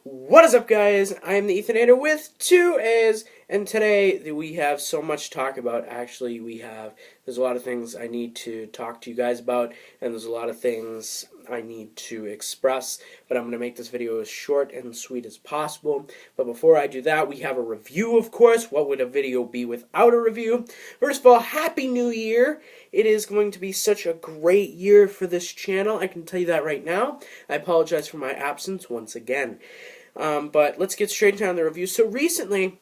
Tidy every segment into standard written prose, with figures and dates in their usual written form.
What is up, guys? I am the Ethanator with two A's, and today we have so much to talk about. Actually, there's a lot of things I need to talk to you guys about, and there's a lot of things I need to express, but I'm going to make this video as short and sweet as possible. But before I do that, we have a review, of course. What would a video be without a review? First of all, Happy New Year! It is going to be such a great year for this channel, I can tell you that right now. I apologize for my absence once again. But let's get straight down to the review. So recently,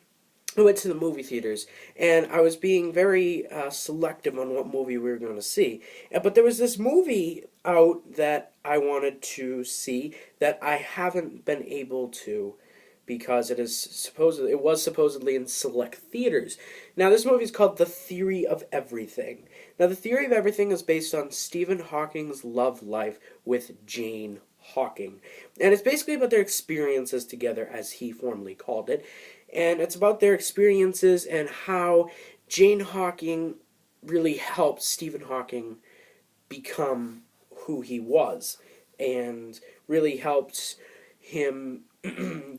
I went to the movie theaters, and I was being very selective on what movie we were going to see. But there was this movie out that I wanted to see that I haven't been able to because it was supposedly in select theaters. Now, this movie is called The Theory of Everything. Now, The Theory of Everything is based on Stephen Hawking's love life with Jane Hawking. And it's basically about their experiences together, as he formerly called it. And it's about their experiences and how Jane Hawking really helped Stephen Hawking become who he was. And really helped him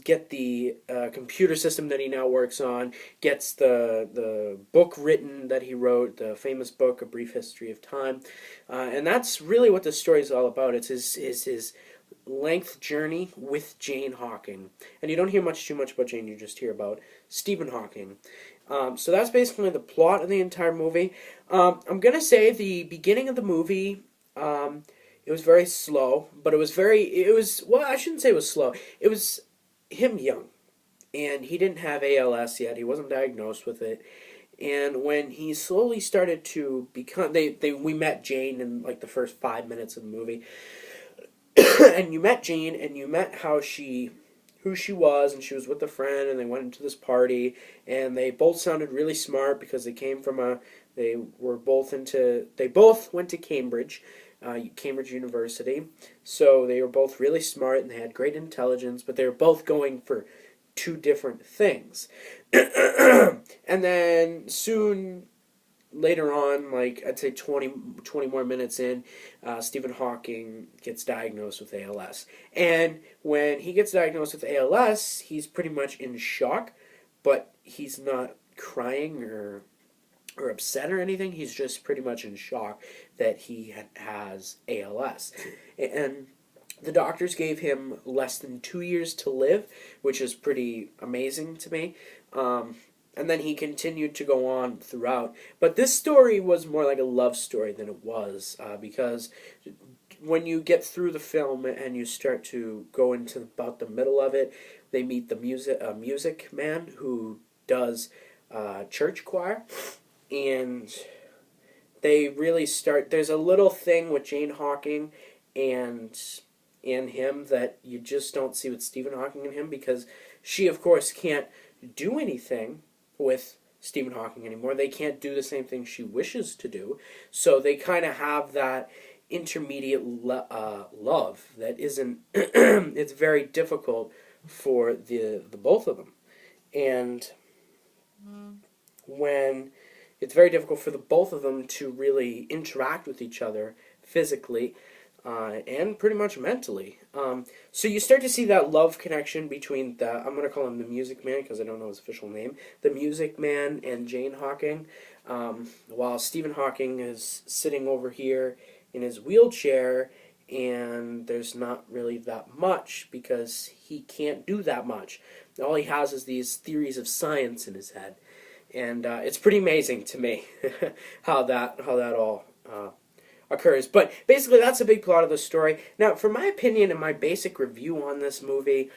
get the computer system that he now works on, gets the book written that he wrote, the famous book, A Brief History of Time. And that's really what the story is all about. It's his length journey with Jane Hawking. And you don't hear too much about Jane, you just hear about Stephen Hawking. So that's basically the plot of the entire movie. I'm going to say the beginning of the movie, it was very slow, but well, I shouldn't say it was slow. It was him young, and he didn't have ALS yet. He wasn't diagnosed with it. And when he slowly started to become, we met Jane in like the first 5 minutes of the movie. And you met Jane, and you met who she was, and she was with a friend, and they went into this party, and they both sounded really smart because they both went to Cambridge University, so they were both really smart, and they had great intelligence, but they were both going for two different things. And then soon, later on, like I'd say 20 more minutes in, Stephen Hawking gets diagnosed with ALS. And when he gets diagnosed with ALS, he's pretty much in shock, but he's not crying or upset or anything. He's just pretty much in shock that he has ALS. And the doctors gave him less than 2 years to live, which is pretty amazing to me. And then he continued to go on throughout. But this story was more like a love story than it was, because when you get through the film and you start to go into about the middle of it, they meet the music man who does church choir, and they really start. There's a little thing with Jane Hawking and him that you just don't see with Stephen Hawking and him, because she, of course, can't do anything with Stephen Hawking anymore. They can't do the same thing she wishes to do, so they kind of have that intermediate love that isn't it's very difficult for the both of them. And when it's very difficult for the both of them to really interact with each other physically, and pretty much mentally. So you start to see that love connection between I'm going to call him the Music Man because I don't know his official name, the Music Man and Jane Hawking, while Stephen Hawking is sitting over here in his wheelchair, and there's not really that much because he can't do that much. All he has is these theories of science in his head, and it's pretty amazing to me how that all occurs. But basically, that's a big plot of the story. Now, for my opinion and my basic review on this movie,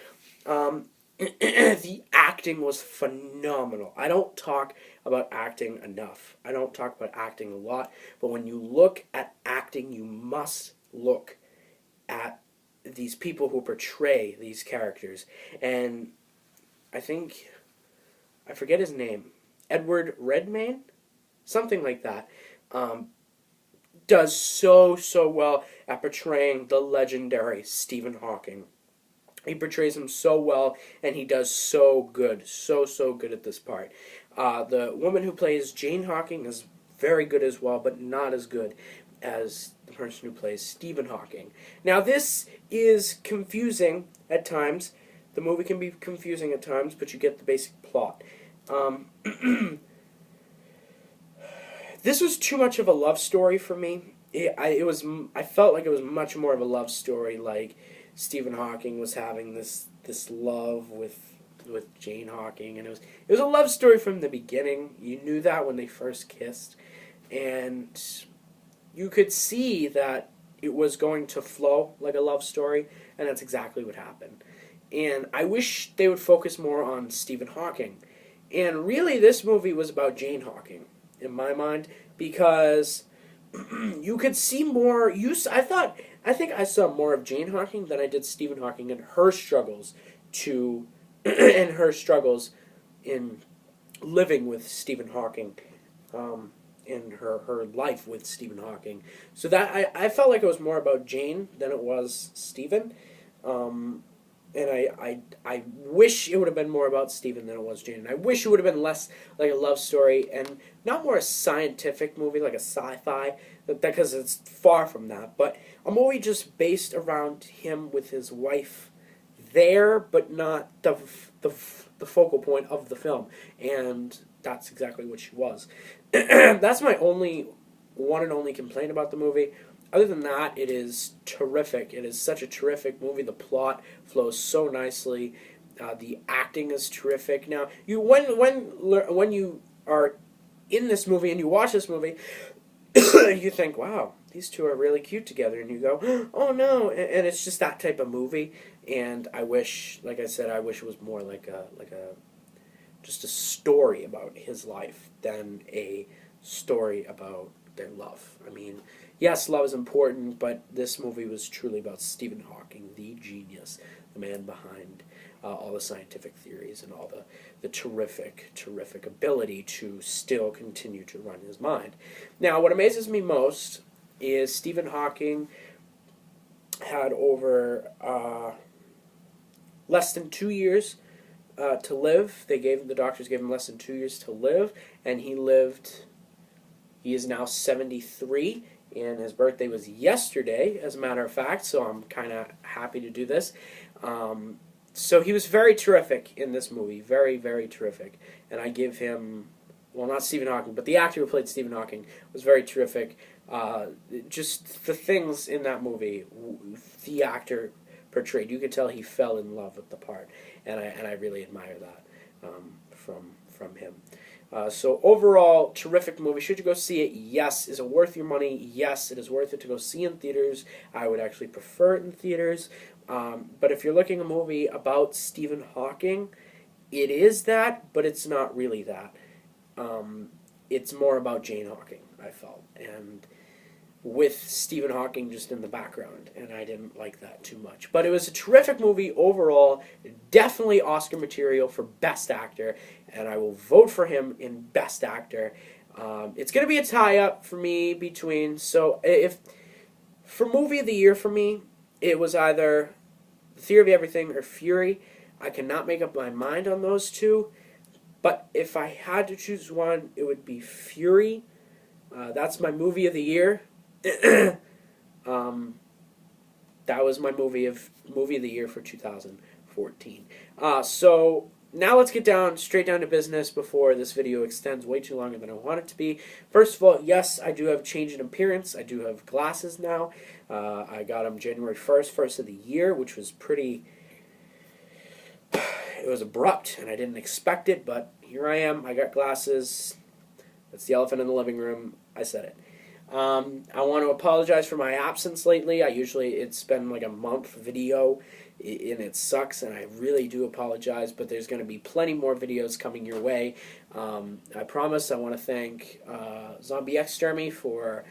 the acting was phenomenal. I don't talk about acting enough. I don't talk about acting a lot, but when you look at acting, you must look at these people who portray these characters. And I forget his name, Edward Redmayne? Something like that. Does so well at portraying the legendary Stephen Hawking. He portrays him so well, and he does so good at this part. The woman who plays Jane Hawking is very good as well, but not as good as the person who plays Stephen Hawking. Now, this is confusing at times. the movie can be confusing at times, but you get the basic plot. This was too much of a love story for me. I felt like it was much more of a love story, like Stephen Hawking was having this love with Jane Hawking, and it was a love story from the beginning. You knew that when they first kissed, and you could see that it was going to flow like a love story, and that's exactly what happened. And I wish they would focus more on Stephen Hawking. And really, this movie was about Jane Hawking, in my mind, because you could see more. I think I saw more of Jane Hawking than I did Stephen Hawking and her struggles and her struggles in living with Stephen Hawking, in her life with Stephen Hawking. So that I felt like it was more about Jane than it was Stephen. And I wish it would have been more about Stephen than it was Jane. And I wish it would have been less like a love story and not more a scientific movie, like a sci-fi, because it's far from that. But a movie just based around him with his wife there, but not the focal point of the film. And that's exactly what she was. That's my one and only complaint about the movie. Other than that, it is terrific. It is such a terrific movie. The plot flows so nicely. The acting is terrific. Now, when you are in this movie and you watch this movie, you think, "Wow, these two are really cute together," and you go, "Oh no!" And it's just that type of movie. And I wish, like I said, I wish it was more like just a story about his life than a story about their love. I mean, yes, love is important, but this movie was truly about Stephen Hawking, the genius, the man behind all the scientific theories and all the terrific ability to still continue to run his mind. Now, what amazes me most is Stephen Hawking had over less than 2 years to live. The doctors gave him less than 2 years to live, and he lived. He is now 73, and his birthday was yesterday, as a matter of fact, so I'm kind of happy to do this. So he was very terrific in this movie, very, very terrific. And I give him, well, not Stephen Hawking, but the actor who played Stephen Hawking was very terrific. Just the things in that movie, the actor portrayed, you could tell he fell in love with the part, and I really admire that from him. So overall, terrific movie. Should you go see it? Yes. Is it worth your money? Yes, it is worth it to go see in theaters. I would actually prefer it in theaters. But if you're looking at a movie about Stephen Hawking, it is that, but it's not really that. It's more about Jane Hawking, I felt, and with Stephen Hawking just in the background, and I didn't like that too much. But it was a terrific movie overall, definitely Oscar material for Best Actor, and I will vote for him in Best Actor. It's going to be a tie-up for me between, so if for Movie of the Year for me, it was either The Theory of Everything or Fury. I cannot make up my mind on those two, but if I had to choose one, it would be Fury. That's my Movie of the Year. That was my movie of the year for 2014. So now let's get straight down to business before this video extends way too longer than I want it to be. First of all, yes, I do have a change in appearance. I do have glasses now. I got them January 1st, first of the year, which was pretty. It was abrupt, and I didn't expect it, but here I am. I got glasses. That's the elephant in the living room. I said it. I want to apologize for my absence lately. It's been like a month video, and it sucks, and I really do apologize, but there's going to be plenty more videos coming your way. I promise. I want to thank Zombie X Jeremy for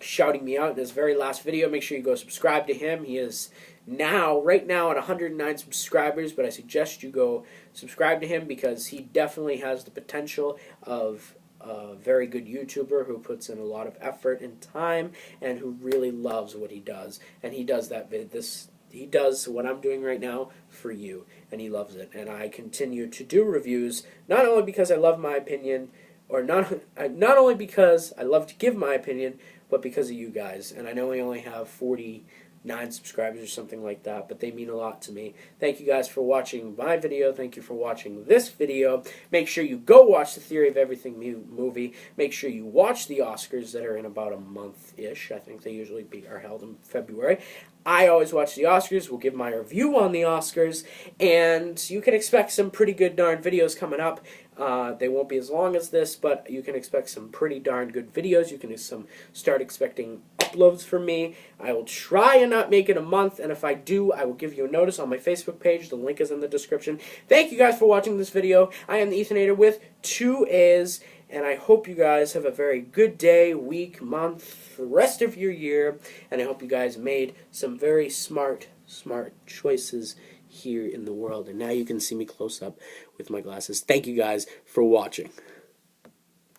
shouting me out in his very last video. Make sure you go subscribe to him. He is right now at 109 subscribers, but I suggest you go subscribe to him because he definitely has the potential of a very good YouTuber who puts in a lot of effort and time and who really loves what he does. And he does he does what I'm doing right now for you, and he loves it. And I continue to do reviews not only because I love my opinion, or not only because I love to give my opinion, but because of you guys. And I know we only have 40 9 subscribers or something like that, but they mean a lot to me. Thank you guys for watching my video. Thank you for watching this video. Make sure you go watch the Theory of Everything movie. Make sure you watch the Oscars that are in about a month-ish. I think they usually are held in February. I always watch the Oscars. We'll give my review on the Oscars, and you can expect some pretty good darn videos coming up. They won't be as long as this, but you can expect some pretty darn good videos. You can start expecting uploads from me. I will try and not make it a month, and if I do, I will give you a notice on my Facebook page. The link is in the description. Thank you guys for watching this video. I am the Ethanator with 2 A's, and I hope you guys have a very good day, week, month, the rest of your year, and I hope you guys made some very smart choices here in the world. And now you can see me close up with my glasses. Thank you guys for watching.